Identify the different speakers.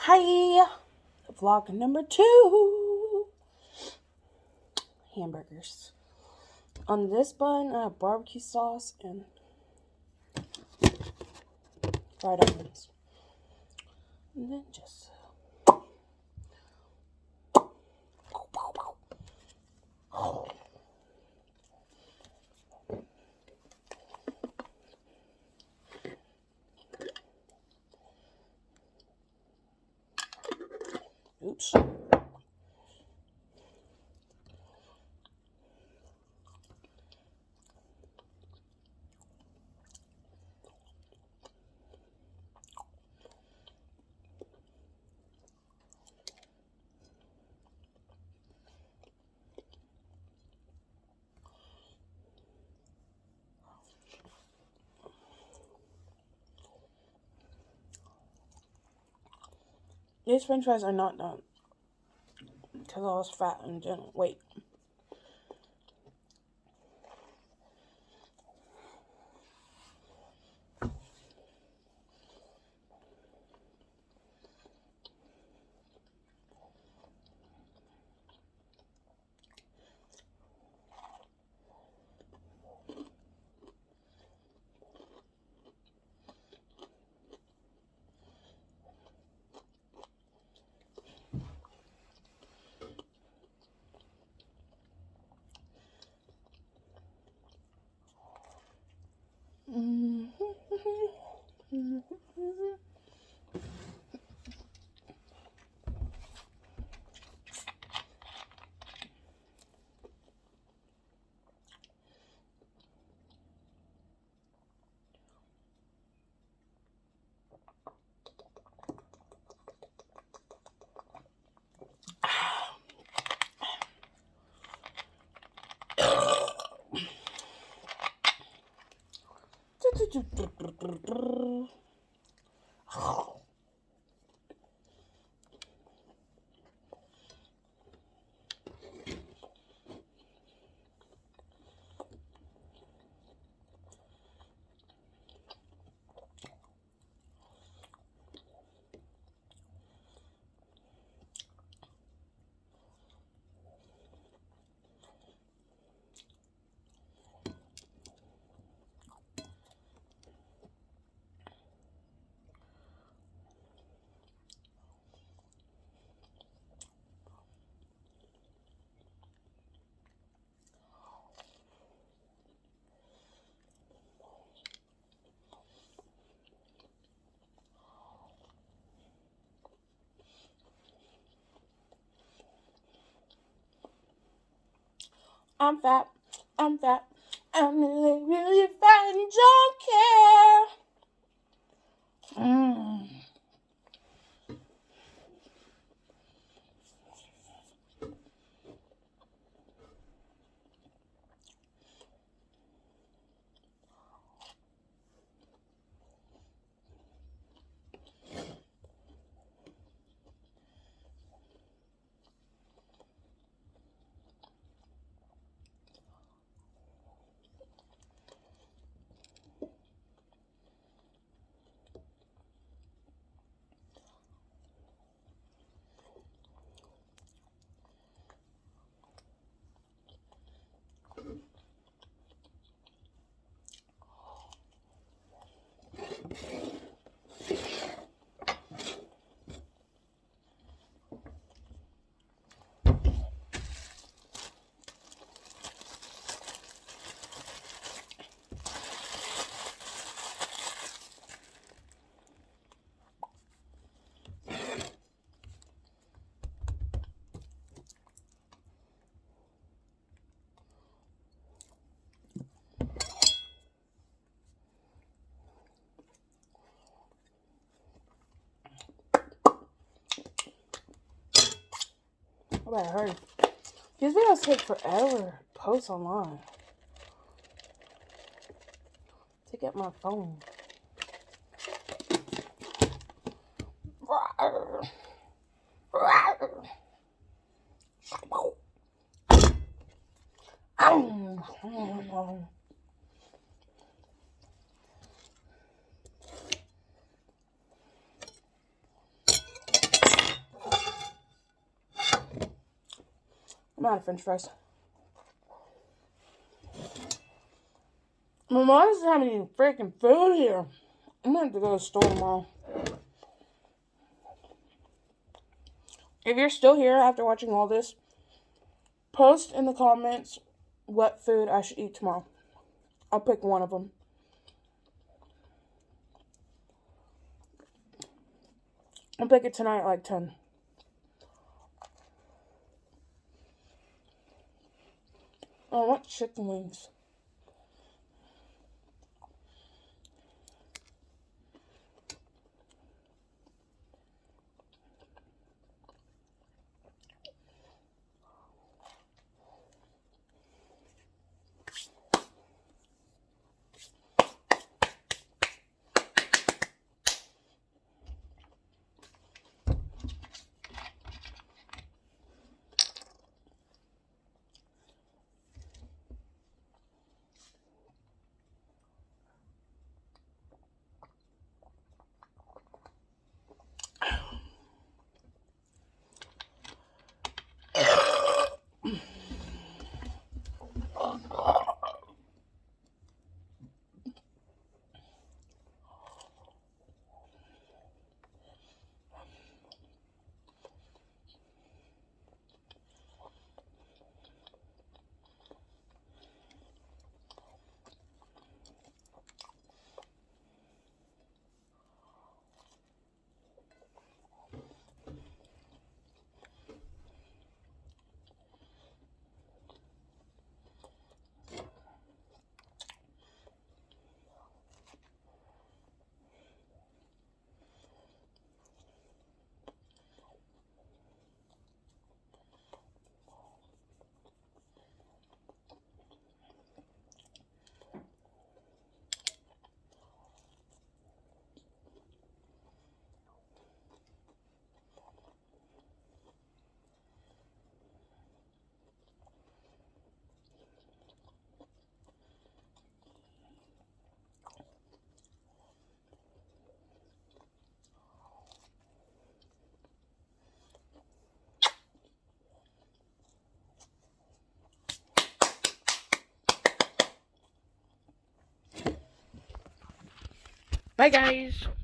Speaker 1: Hi, vlog number 2. Hamburgers. On this bun, I have barbecue sauce and fried onions. And then just oops. These french fries are not done because I was fat and didn't wait. I'm fat. I'm fat. I'm really, really fat and don't care. I better hurry. These videos take forever to post online. To get my phone. I'm out of french fries. My mom doesn't have any freaking food here. I'm gonna have to go to the store tomorrow. If you're still here after watching all this, post in the comments what food I should eat tomorrow. I'll pick one of them. I'll pick it tonight at like 10. Oh, I want chicken wings. Bye, guys.